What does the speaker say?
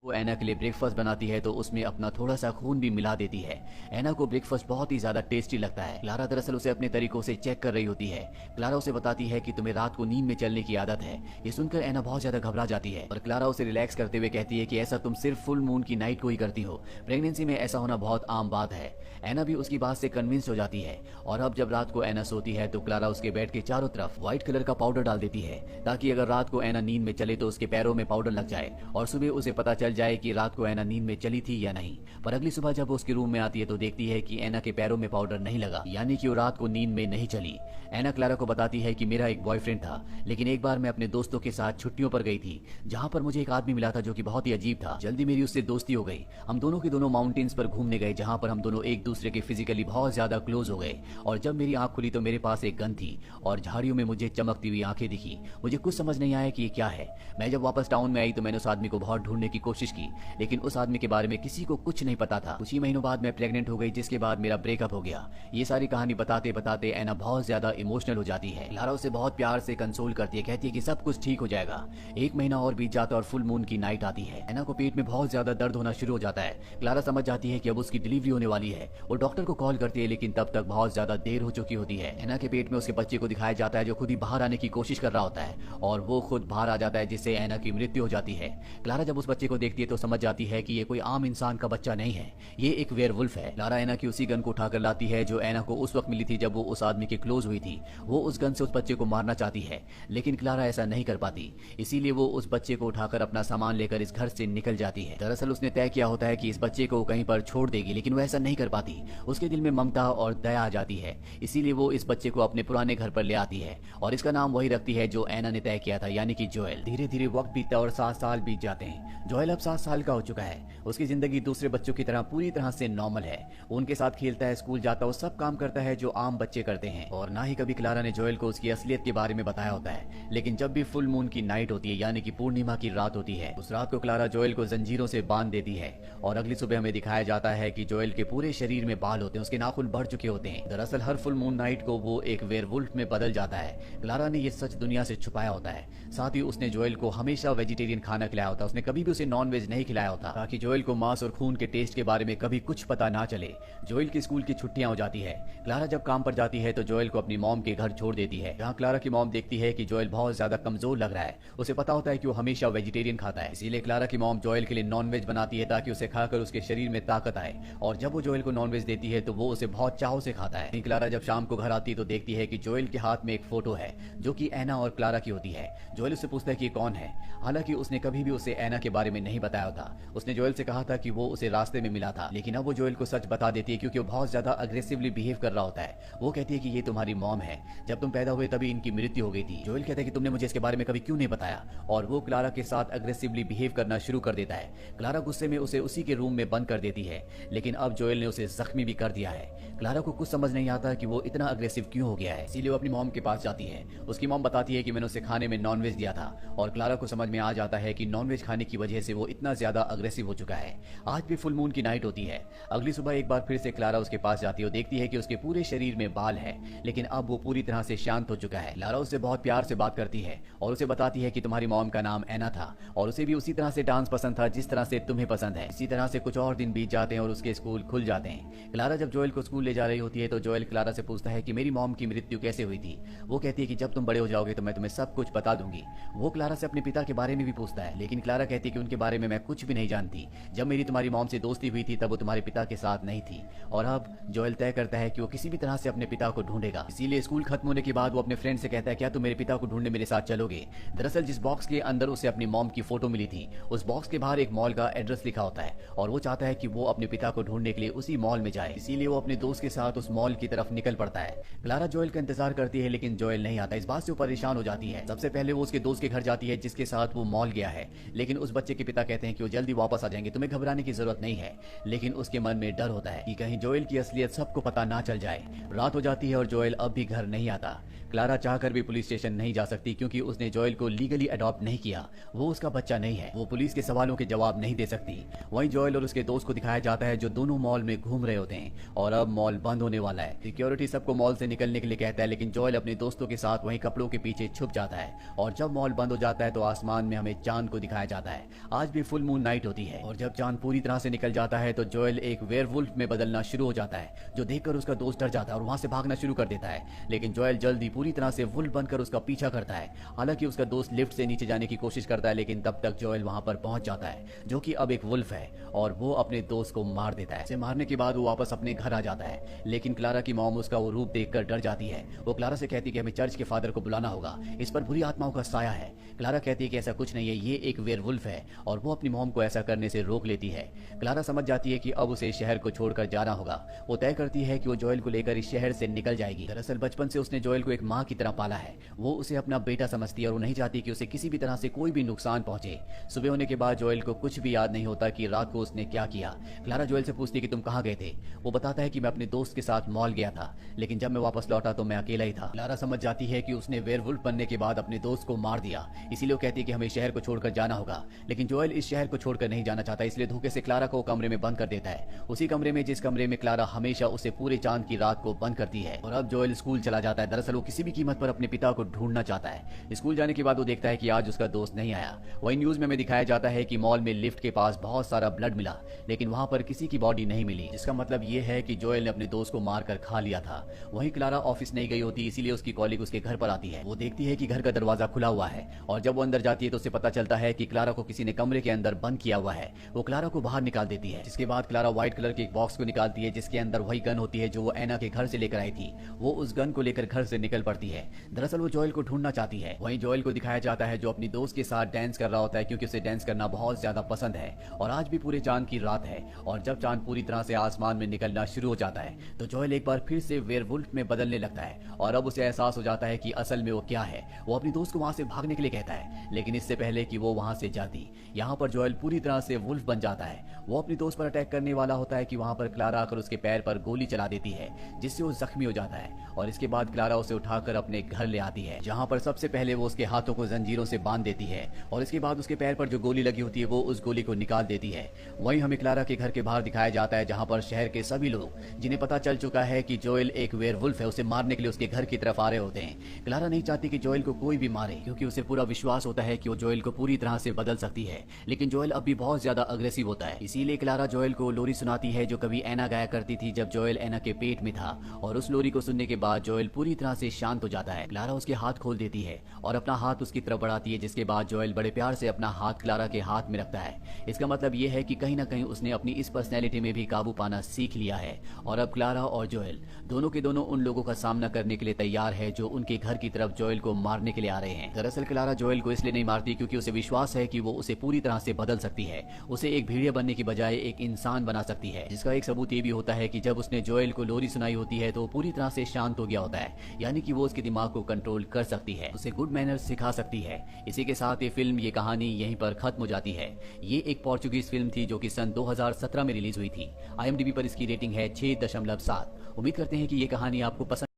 वो एना के लिए ब्रेकफास्ट बनाती है तो उसमें अपना थोड़ा सा खून भी मिला देती है। एना को ब्रेकफास्ट बहुत ही ज्यादा टेस्टी लगता है। क्लारा दरअसल उसे अपने तरीकों से चेक कर रही होती है। क्लारा उसे बताती है कि तुम्हें रात को नींद में चलने की आदत है। ये सुनकर एना बहुत ज्यादा घबरा जाती है और क्लारा उसे रिलैक्स करते हुए कहती है कि ऐसा तुम सिर्फ फुल मून की नाइट को ही करती हो, प्रेगनेंसी में ऐसा होना बहुत आम बात है। एना भी उसकी बात से कन्विंस हो जाती है और अब जब रात को एना सोती है तो क्लारा उसके बेड के चारों तरफ व्हाइट कलर का पाउडर डाल देती है ताकि अगर रात को एना नींद में चले तो उसके पैरों में पाउडर लग जाए और सुबह उसे पता चल जाए कि रात को एना नींद में चली थी या नहीं। पर अगली सुबह जब वो उसके रूम में आती है तो देखती है कि एना के पैरों में पाउडर नहीं लगा, यानी कि वो रात को नींद में नहीं चली। एना क्लारा को बताती है कि मेरा एक बॉयफ्रेंड था, लेकिन एक बार मैं अपने दोस्तों के साथ छुट्टियों पर गई थी जहाँ पर मुझे एक आदमी मिला था जो कि बहुत ही अजीब था। जल्दी मेरी उससे दोस्ती हो गई। हम दोनों के दोनों माउंटेन्स पर घूमने गए जहाँ पर हम दोनों एक दूसरे के फिजिकली बहुत ज्यादा क्लोज हो गए और जब मेरी आंख खुली तो मेरे पास एक गन थी और झाड़ियों में मुझे चमकती हुई आंखें दिखी। मुझे कुछ समझ नहीं आया कि ये क्या है। मैं जब वापस टाउन में आई तो मैंने उस आदमी को बहुत ढूंढने की कोशिश की, लेकिन उस आदमी के बारे में किसी को कुछ नहीं पता था। कुछ ही महीनों बाद मैं प्रेग्नेंट हो गई, जिसके बाद मेरा ब्रेकअप हो गया। ये सारी कहानी बताते बताते एना बहुत ज्यादा इमोशनल हो जाती है। क्लारा उसे बहुत प्यार से कंसोल करती है, कहती है कि सब कुछ ठीक हो जाएगा। एक महीना और बीत जाता है और फुल मून की नाइट आती है। एना को पेट में बहुत ज्यादा दर्द होना शुरू हो जाता है। क्लारा समझ जाती है कि अब उसकी डिलीवरी होने वाली है। वो डॉक्टर को कॉल करती है, लेकिन तब तक बहुत ज्यादा देर हो चुकी होती है। एना के पेट में उसके बच्चे को दिखाया जाता है जो खुद ही बाहर आने की कोशिश कर रहा होता है और वो खुद बाहर आ जाता है, जिससे एना की मृत्यु हो जाती है। क्लारा जब उस बच्चे को देखती है तो समझ जाती है कि ये कोई आम इंसान का बच्चा नहीं है, ये एक वेयरवुल्फ है। क्लारा एना की उसी गन को उठाकर लाती है जो एना को उस वक्त मिली थी जब वो उस आदमी के क्लोज हुई थी। वो उस गन से उस बच्चे को मारना चाहती है, लेकिन क्लारा ऐसा नहीं कर पाती। इसीलिए वो उस बच्चे को उठाकर अपना सामान लेकर इस घर से निकल जाती है। दरअसल उसने तय किया होता है कि इस बच्चे को कहीं पर छोड़ देगी, लेकिन वो ऐसा नहीं कर पाती। उसके दिल में ममता और दया आ जाती है, इसीलिए वो इस बच्चे को अपने पुराने घर पर ले आती है और इसका नाम वही रखती है जो एना ने तय किया था, यानी कि जोएल। धीरे धीरे वक्त बीतता और 7 साल बीत जाते हैं। जोएल अब 7 साल का हो चुका है। उसकी जिंदगी दूसरे बच्चों की तरह पूरी तरह से नॉर्मल है। वो उनके साथ खेलता है, स्कूल जाता है, वो सब काम करता है जो आम बच्चे करते हैं और ना ही कभी क्लारा ने जोएल को उसकी असलियत के बारे में बताया होता है। लेकिन जब भी फुल मून की नाइट होती है, यानी कि पूर्णिमा की रात होती है, उस रात को क्लारा जोएल को जंजीरों से बांध देती है और अगली सुबह हमें दिखाया जाता है कि जोएल के पूरे शरीर में बाल होते हैं, उसके नाखून बढ़ चुके होते हैं। दरअसल हर फुल मून नाइट को वो एक वेयरवुल्फ में बदल जाता है। क्लारा ने ये सच दुनिया से छुपाया होता है। साथ ही उसने जोएल को हमेशा वेजिटेरियन खाना खिलाया होता है। उसने कभी भी उसे नॉन वेज नहीं खिलाया होता ताकि जोएल को मांस और खून के टेस्ट के बारे में कभी कुछ पता ना चले। जोएल की स्कूल की छुट्टियां हो जाती है। क्लारा जब काम पर जाती है तो जोएल को अपनी मॉम के घर छोड़ देती है। जहाँ क्लारा की मॉम देखती है कि जोएल बहुत ज्यादा कमजोर लग रहा है। उसे पता होता है कि वो हमेशा वेजिटेरियन खाता है, इसीलिए क्लारा की मॉम जोएल के लिए नॉन वेज बनाती है ताकि उसे खाकर उसके शरीर में ताकत आए। और जब वो जोएल को नॉन वेज देती है तो वो उसे बहुत चाव से खाता है। क्लारा जब शाम को घर आती है तो देखती है कि जोएल के हाथ में एक फोटो है जो कि एना और क्लारा की होती है। जोएल उससे पूछता है कि कौन है। हालांकि उसने कभी भी उसे एना के बारे में नहीं बताया था। उसने जोएल से कहा था कि वो उसे रास्ते में मिला था, लेकिन अब वो जोएल को सच बता देती है क्योंकि वो बहुत ज्यादा अग्रेसिवली बिहेव कर रहा होता है। वो कहती है कि ये तुम्हारी मॉम है, जब तुम पैदा हुए तभी इनकी मृत्यु हो गई थी। जोएल कहता है कि तुमने मुझे इसके बारे में कभी क्यों नहीं बताया, और वो क्लारा के साथ अग्रेसिवली बिहेव करना शुरू कर देता है। क्लारा गुस्से में उसे उसी के रूम में बंद कर देती है, लेकिन अब जोएल ने उसे जख्मी भी कर दिया है। क्लारा को कुछ समझ नहीं आता कि वो इतना अग्रेसिव क्यों हो गया है, इसीलिए वो अपनी मॉम के पास जाती है। उसकी मॉम बताती है कि मैंने उसे खाने में नॉनवेज दिया था और क्लारा को समझ में आ जाता है कि नॉनवेज खाने की वजह से वो इतना ज्यादा अग्रेसिव हो चुका है। आज भी फुल मून की नाइट होती है। अगली सुबह एक बार फिर से क्लारा उसके पास जाती है और देखती है कि उसके पूरे शरीर में बाल है, लेकिन अब वो पूरी तरह से शांत हो चुका है। क्लारा उससे बहुत प्यार से बात करती है और उसे बताती है कि तुम्हारी मॉम का नाम एना था और उसे भी उसी तरह से डांस पसंद था जिस तरह से तुम्हें पसंद है। इसी तरह से कुछ और दिन बीत जाते हैं और उसके स्कूल खुल जाते हैं। क्लारा जब जोएल को स्कूल ले जा रही होती है तो जोएल क्लारा से पूछता है कि मेरी मॉम की मृत्यु कैसे हुई थी। वो कहती है कि जब तुम बड़े हो जाओगे तो मैं तुम्हें सब कुछ बता दूंगी। वो क्लारा से अपने पिता के बारे में भी पूछता है, लेकिन क्लारा कहती है कि उनके बारे में मैं कुछ भी नहीं जानती। जब मेरी तुम्हारी मॉम से दोस्ती हुई थी तब वो तुम्हारे पिता के साथ नहीं थी। और अब जोएल तय करता है कि वो किसी भी तरह से अपने पिता को ढूंढेगा। इसीलिए स्कूल खत्म होने के बाद वो अपने फ्रेंड से कहता है, क्या तुम मेरे पिता को ढूंढने मेरे साथ चलोगे। दरअसल जिस बॉक्स के अंदर उसे अपनी मॉम की फोटो मिली थी, उस बॉक्स के बाहर एक मॉल का एड्रेस लिखा होता है और वो चाहता है कि वो अपने पिता को ढूंढने के लिए उसी मॉल में जाए। इसीलिए वो अपने दोस्त के साथ उस मॉल की तरफ निकल पड़ता है। क्लारा जोएल का इंतजार करती है, लेकिन जोएल नहीं आता। इस बात से वो परेशान हो जाती है। सबसे पहले वो उसके दोस्त के घर जाती है जिसके साथ वो मॉल गया है, लेकिन उस बच्चे के पिता कहते हैं कि वो जल्दी वापस आ जाएंगे, तुम्हें घबराने की जरूरत नहीं है। लेकिन उसके मन में डर होता है कि कहीं जोएल की असलियत सबको पता ना चल जाए। रात हो जाती है और जोएल अब भी घर नहीं आता। क्लारा चाहकर भी पुलिस स्टेशन नहीं जा सकती क्योंकि उसने जोएल को लीगली अडॉप्ट नहीं किया, वो उसका बच्चा नहीं है, वो पुलिस के सवालों के जवाब नहीं दे सकती। वहीं जोएल और उसके दोस्त को दिखाया जाता है जो दोनों मॉल में घूम रहे होते हैं और अब मॉल बंद होने वाला है। सिक्योरिटी सबको मॉल से निकलने के लिए कहता है, लेकिन जोएल अपने दोस्तों के साथ वहीं कपड़ों के पीछे छुप जाता है और जब मॉल बंद हो जाता है तो आसमान में हमें चांद को दिखाया जाता है। आज भी फुल मून नाइट होती है और जब चांद पूरी तरह से निकल जाता है तो जोएल एक वेयरवुल्फ में बदलना शुरू हो जाता है, जो देखकर उसका दोस्त डर जाता है और वहां से भागना शुरू कर देता है। लेकिन जोएल जल्दी पूरी तरह से वुल्फ बनकर उसका पीछा करता है। हालांकि उसका दोस्त लिफ्ट से नीचे जाने की कोशिश करता है, लेकिन तब तक जोएल वहां पर पहुंच जाता है, जो कि अब एक वुल्फ है, और वो अपने दोस्त को मार देता है। इसे मारने के बाद वो वापस अपने घर आ जाता है, लेकिन क्लारा की मॉम उसका वो रूप देखकर डर जाती है। वो क्लारा से कहती है कि हमें चर्च के फादर को बुलाना होगा, इस पर बुरी आत्माओं का साया है। क्लारा कहती है कि ऐसा कुछ नहीं है, ये एक वेयरवुल्फ है, और वो अपनी मॉम को ऐसा करने से रोक लेती है। क्लारा समझ जाती है कि अब उसे शहर को छोड़कर जाना होगा। वो तय करती है कि वो जोएल को लेकर इस शहर से निकल जाएगी। दरअसल बचपन से उसने जोएल को एक माँ की तरह पाला है, वो उसे अपना बेटा समझती है और वो नहीं चाहती कि उसे किसी भी तरह से कोई भी नुकसान पहुंचे। सुबह होने के बाद जोएल को कुछ भी याद नहीं होता कि रात को उसने क्या किया। क्लारा जोएल से पूछती है कि तुम कहाँ गए थे। वो बताता है कि मैं अपने दोस्त के साथ मॉल गया था, लेकिन जब मैं वापस लौटा तो मैं अकेला ही था। क्लारा समझ जाती है कि उसने वेयरवुल्फ बनने के बाद अपने दोस्त को मार दिया, इसीलिए वो कहती है कि हमें शहर को छोड़कर जाना होगा। लेकिन जोएल इस शहर को छोड़कर नहीं जाना चाहता, इसलिए धोखे से क्लारा को कमरे में बंद कर देता है, उसी कमरे में जिस कमरे में क्लारा हमेशा उसे पूरे चांद की रात को बंद करती है। और अब जोएल स्कूल चला जाता है। दरअसल वो किसी भी कीमत पर अपने पिता को ढूंढना चाहता है। स्कूल जाने के बाद वो देखता है कि आज उसका दोस्त नहीं आया। वही न्यूज में हमें दिखाया जाता है कि मॉल में लिफ्ट के पास बहुत सारा ब्लड मिला, लेकिन वहां पर किसी की बॉडी नहीं मिली, जिसका मतलब ये है कि जोएल ने अपने दोस्त को मारकर खा लिया था। वहीं क्लारा ऑफिस नहीं गई होती, इसीलिए उसकी कॉलीग उसके घर पर आती है। वो देखती है कि घर का दरवाजा खुला हुआ है, और जब वो अंदर जाती है तो उसे पता चलता है कि क्लारा को किसी ने कमरे के अंदर बंद किया हुआ है। वो क्लारा को बाहर निकाल देती है, जिसके बाद क्लारा व्हाइट कलर के एक बॉक्स को निकालती है, जिसके अंदर वही गन होती है जो वो एना के घर से लेकर आई थी। वो उस गन को लेकर घर से निकल पड़ती है। दरअसल वो जोएल को ढूंढना चाहती है। वहीं जोएल को दिखाया जाता है जो अपनी दोस्त के साथ डांस कर रहा होता है, क्योंकि उसे डांस करना बहुत ज्यादा पसंद है। और आज भी पूरे चांद की रात है, और जब चांद पूरी तरह से आसमान में निकलना शुरू हो जाता है तो जोएल एक बार फिर से वेयरवुल्फ में बदलने लगता है, और अब उसे एहसास हो जाता है कि असल में वो क्या है। वो अपनी दोस्त को वहां से भागने के लिए कहता है, लेकिन इससे पहले कि वो वहां से जाती, यहाँ पर जोएल पूरी तरह से वुल्फ बन जाता है। वो अपनी दोस्त पर अटैक करने वाला होता है कि वहां पर क्लारा आकर उसके पैर पर गोली चला देती है, जिससे वो जख्मी हो जाता है। और इसके बाद क्लारा उसे उठाकर अपने घर ले आती है, जहां पर सबसे पहले वो उसके हाथों को जंजीरों से बांध देती है, और इसके बाद उसके पैर पर जो गोली लगी होती है वो उस गोली को निकाल देती है। वहीं हमें क्लारा के घर के बाहर दिखाया जाता है, जहां पर शहर के सभी लोग, जिन्हें पता चल चुका है कि जोएल एक वेयरवुल्फ है, उसे मारने के लिए उसके घर की तरफ आ रहे होते हैं। क्लारा नहीं चाहती कि जोएल को कोई भी मारे, क्योंकि उसे पूरा विश्वास होता है कि वो जोएल को पूरी तरह से बदल सकती है। लेकिन जोएल अब भी बहुत ज्यादा अग्रेसिव होता है, इसीलिए क्लारा जोएल को लोरी सुनाती है जो कभी एना गाया करती थी जब जोएल एना के पेट में था, और उस लोरी को सुनने के बाद जोएल पूरी तरह से शांत हो जाता है। क्लारा उसके हाथ खोल देती है और अपना हाथ उसकी तरफ बढ़ाती है, जिसके बाद जोएल बड़े प्यार से अपना हाथ क्लारा के हाथ में रखता है। इसका मतलब ये है कि कहीं ना कहीं उसने अपनी इस पर्सनैलिटी में भी काबू पाना सीख लिया है, और अब क्लारा और जोएल दोनों के दोनों उन लोगों का सामना करने के लिए तैयार है जो उनके घर की तरफ जोएल को मारने के लिए आ रहे हैं। दरअसल क्लारा जोएल को इसलिए नहीं मारती क्योंकि उसे विश्वास है कि वो उसे पूरी तरह से बदल सकती है, उसे एक भेड़िया बनने की बजाय एक इंसान बना सकती है। जिसका एक सबूत ये भी होता है कि जब उसने जोएल को लोरी सुनाई होती है तो पूरी तरह से शांत हो गया होता है, यानी कि वो उसके दिमाग को कंट्रोल कर सकती है, उसे गुड मैनर्स सिखा सकती है। इसी के साथ ये फिल्म, ये कहानी यहीं पर खत्म हो जाती है। ये एक पोर्चुगीज फिल्म थी जो कि सन 2017 में रिलीज हुई थी। IMDb पर इसकी रेटिंग है 6.7। उम्मीद करते हैं कि ये कहानी आपको पसंद